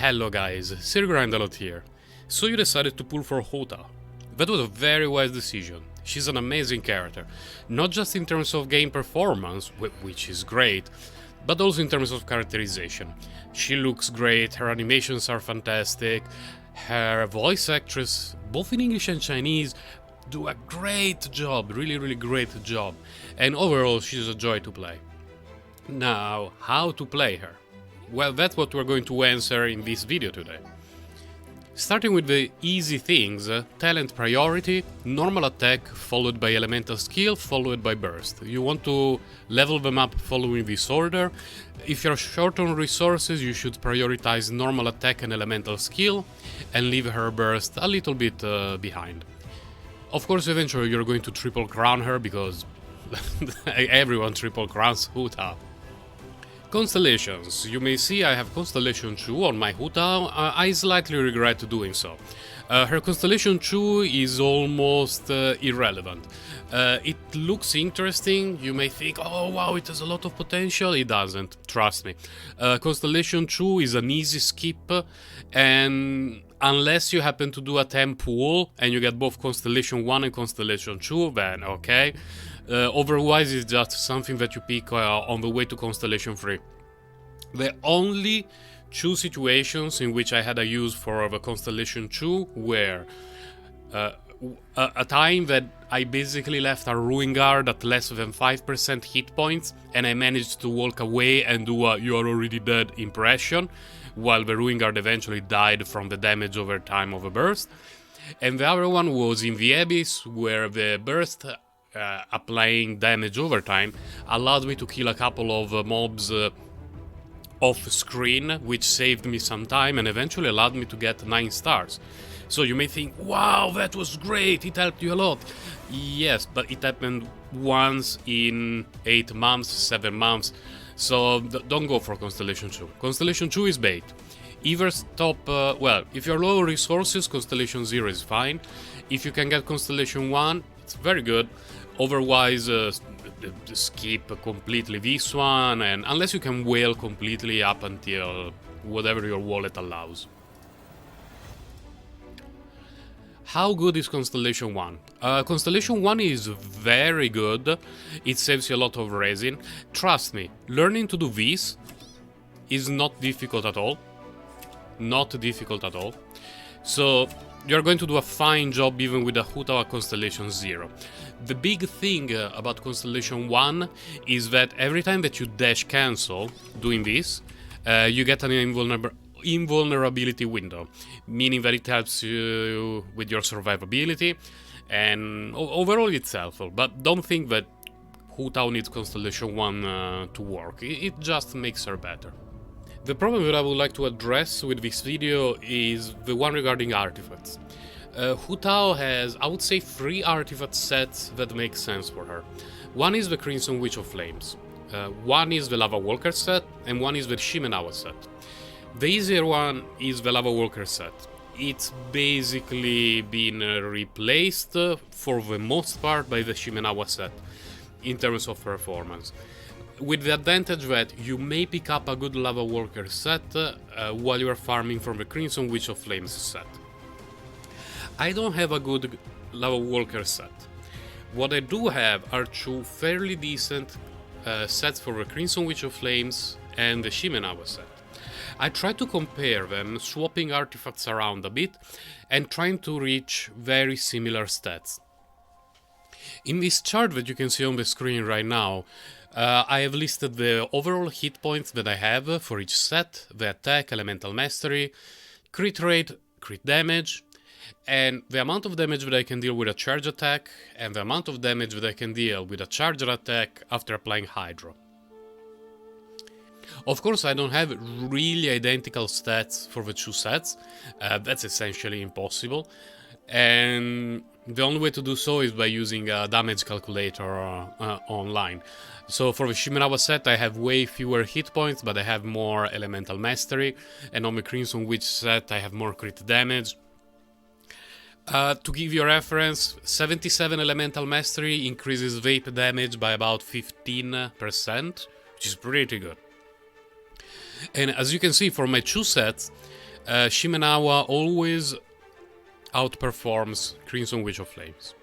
Hello guys, SirGrindelot here. So you decided to pull for Hu Tao. That was a very wise decision. She's an amazing character, not just in terms of game performance, which is great, but also in terms of characterization. She looks great, her animations are fantastic, her voice actress, both in English and Chinese, do a great job, really great job, and overall she's a joy to play. Now, how to play her? Well, that's what we're going to answer in this video today. Starting with the easy things, talent priority, normal attack followed by elemental skill followed by burst. You want to level them up following this order. If you're short on resources, you should prioritize normal attack and elemental skill and leave her burst a little bit behind. Of course, eventually you're going to triple crown her because everyone triple crowns Hu Tao. Constellations. You may see I have Constellation 2 on my Hu Tao. I slightly regret doing so. Her Constellation 2 is almost irrelevant. It looks interesting, you may think, oh wow, it has a lot of potential. It doesn't, trust me. Constellation 2 is an easy skip, and unless you happen to do a 10 pool and you get both Constellation 1 and Constellation 2, then okay. Otherwise, it's just something that you pick on the way to Constellation 3. The only two situations in which I had a use for the Constellation 2 were a time that I basically left a Ruin Guard at less than 5% hit points and I managed to walk away and do a "you are already dead" impression, while the Ruin Guard eventually died from the damage over time of a burst. And the other one was in the Abyss, where the burst applying damage over time allowed me to kill a couple of mobs off screen, which saved me some time and eventually allowed me to get 9 stars. So you may think, wow, that was great, it helped you a lot. Yes, but it happened once in 8 months, 7 months, so don't go for Constellation 2. Constellation 2 is bait. Either stop, well, if you're low resources, Constellation 0 is fine. If you can get Constellation 1, it's very good. Otherwise, skip completely this one, and unless you can whale completely up until whatever your wallet allows. How good is Constellation 1? Constellation 1 is very good. It saves you a lot of resin. Trust me, learning to do this is not difficult at all. Not difficult at all. So you're going to do a fine job even with a Hu Tao Constellation 0. The big thing about Constellation 1 is that every time that you dash cancel doing this, you get an invulnerability window, meaning that it helps you with your survivability, and overall it's helpful. But don't think that Hu Tao needs Constellation 1 to work, it just makes her better. The problem that I would like to address with this video is the one regarding artifacts. Hu Tao has, I would say, 3 artifact sets that make sense for her. One is the Crimson Witch of Flames, one is the Lava Walker set, and one is the Shimenawa set. The easier one is the Lava Walker set. It's basically been replaced for the most part by the Shimenawa set in terms of performance, with the advantage that you may pick up a good Lava Walker set while you are farming from the Crimson Witch of Flames set. I don't have a good Lava Walker set. What I do have are 2 fairly decent sets for the Crimson Witch of Flames and the Shimenawa set. I try to compare them, swapping artifacts around a bit and trying to reach very similar stats. In this chart that you can see on the screen right now, I have listed the overall hit points that I have for each set, the attack, elemental mastery, crit rate, crit damage, and the amount of damage that I can deal with a charge attack, and the amount of damage that I can deal with a charger attack after applying Hydro. Of course, I don't have really identical stats for the 2 sets, that's essentially impossible, and the only way to do so is by using a damage calculator online. So for the Shimenawa set I have way fewer hit points, but I have more elemental mastery, and on the Crimson Witch set I have more crit damage. To give you a reference, 77 elemental mastery increases vape damage by about 15%, which is pretty good. And as you can see, for my 2 sets, Shimenawa always outperforms Crimson Witch of Flames.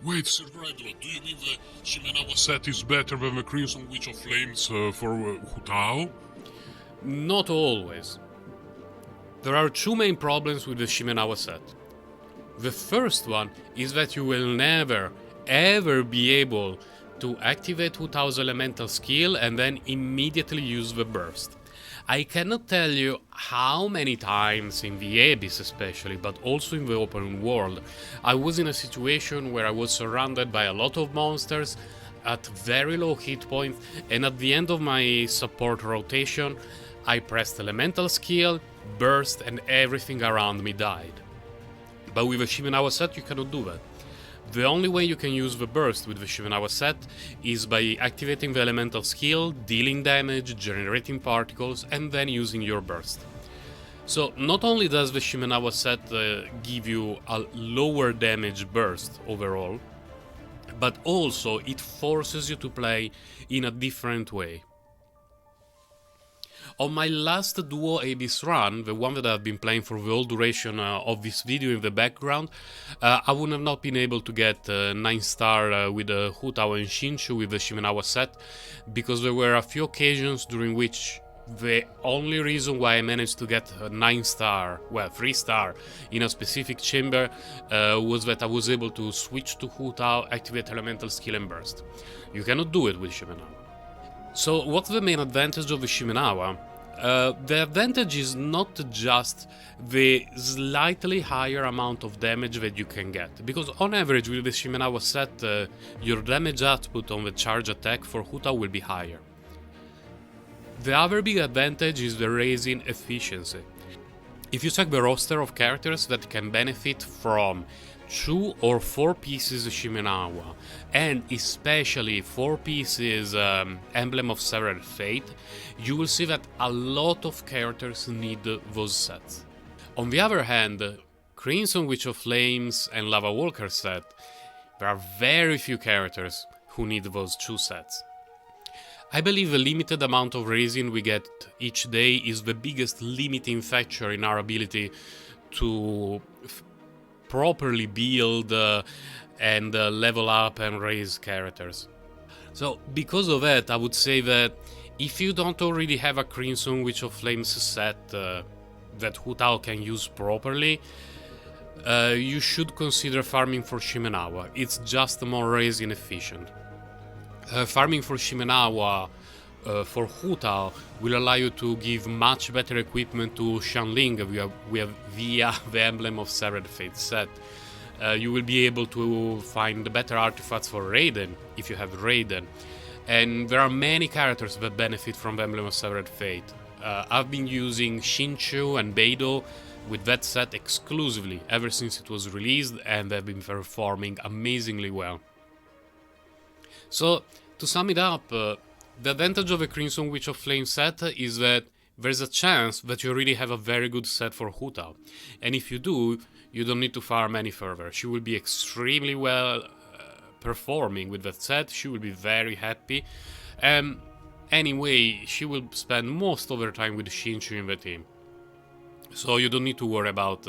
Wait, Sir Redwood, do you mean the Shimenawa set is better than the Crimson Witch of Flames for Hu Tao? Not always. There are two main problems with the Shimenawa set. The first one is that you will never, ever be able to activate Hu Tao's elemental skill and then immediately use the burst. I cannot tell you how many times in the Abyss especially, but also in the open world, I was in a situation where I was surrounded by a lot of monsters at very low hit points, and at the end of my support rotation, I pressed elemental skill, burst, and everything around me died. But with the Shimenawa set you cannot do that. The only way you can use the burst with the Shimenawa set is by activating the elemental skill, dealing damage, generating particles, and then using your burst. So not only does the Shimenawa set give you a lower damage burst overall, but also it forces you to play in a different way. On my last duo Abyss run, the one that I've been playing for the whole duration of this video in the background, I would have not been able to get 9 star with Hu Tao and Shinshu with the Shimenawa set, because there were a few occasions during which the only reason why I managed to get a 9 star, well 3 star, in a specific chamber was that I was able to switch to Hu Tao, activate elemental skill and burst. You cannot do it with Shimenawa. So what's the main advantage of the Shimenawa? The advantage is not just the slightly higher amount of damage that you can get, because on average with the Shimenawa set your damage output on the charge attack for Hu Tao will be higher. The other big advantage is the resin efficiency. If you check the roster of characters that can benefit from 2 or 4 pieces Shimenawa, and especially 4 pieces Emblem of Severed Fate, you will see that a lot of characters need those sets. On the other hand, Crimson Witch of Flames and Lava Walker set, there are very few characters who need those 2 sets. I believe the limited amount of resin we get each day is the biggest limiting factor in our ability to properly build and level up and raise characters. So because of that, I would say that if you don't already have a Crimson Witch of Flames set that Hu Tao can use properly, you should consider farming for Shimenawa. It's just more resin efficient. Farming for Shimenawa for Hu Tao will allow you to give much better equipment to Shanling via the Emblem of Severed Fate set. You will be able to find better artifacts for Raiden if you have Raiden. And there are many characters that benefit from the Emblem of Severed Fate. I've been using Shinshu and Beidou with that set exclusively ever since it was released, and they've been performing amazingly well. So, to sum it up, the advantage of a Crimson Witch of Flame set is that there's a chance that you already have a very good set for Hu Tao. And if you do, you don't need to farm any further. She will be extremely well performing with that set. She will be very happy. Anyway, she will spend most of her time with Shinshu in the team. So you don't need to worry about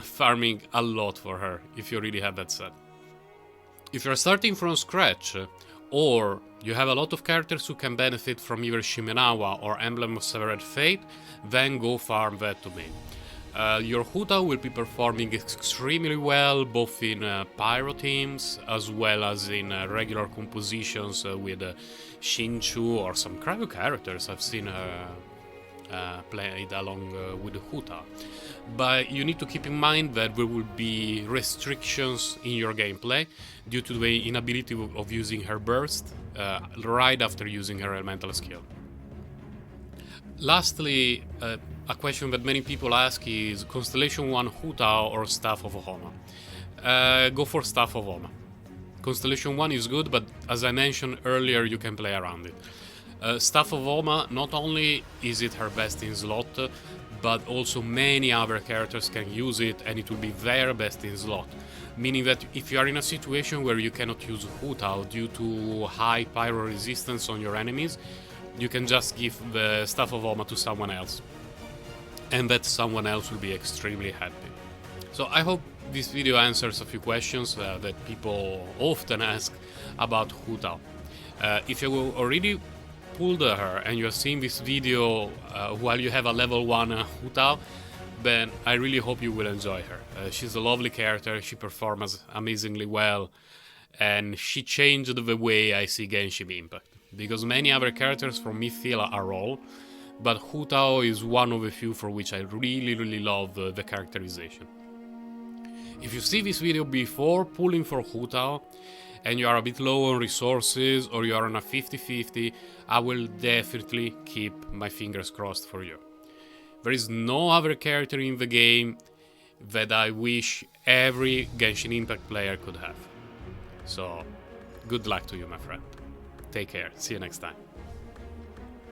farming a lot for her if you already have that set. If you're starting from scratch, or you have a lot of characters who can benefit from either Shimenawa or Emblem of Severed Fate, then go farm that domain. Your Hu Tao will be performing extremely well both in pyro teams as well as in regular compositions with Shinshu or some cryo characters I've seen played along with Hu Tao. But you need to keep in mind that there will be restrictions in your gameplay due to the inability of using her burst right after using her elemental skill. Lastly, a question that many people ask is Constellation 1 Hu Tao or Staff of Homa? Go for Staff of Homa. Constellation 1 is good, but as I mentioned earlier, you can play around it. Staff of Homa, not only is it her best in slot, but also many other characters can use it and it will be their best in slot. Meaning that if you are in a situation where you cannot use Hu Tao due to high pyro resistance on your enemies, you can just give the Staff of Homa to someone else. and that someone else will be extremely happy. So I hope this video answers a few questions that people often ask about Hu Tao. If you already pulled her and you're seeing this video while you have a level 1 Hu Tao, then I really hope you will enjoy her. She's a lovely character, she performs amazingly well, and she changed the way I see Genshin Impact. Because many other characters for me fill a role, but Hu Tao is one of the few for which I really love the characterization. If you see this video before pulling for Hu Tao, and you are a bit low on resources, or you are on a 50-50, I will definitely keep my fingers crossed for you. There is no other character in the game that I wish every Genshin Impact player could have. So, good luck to you, my friend. Take care, see you next time.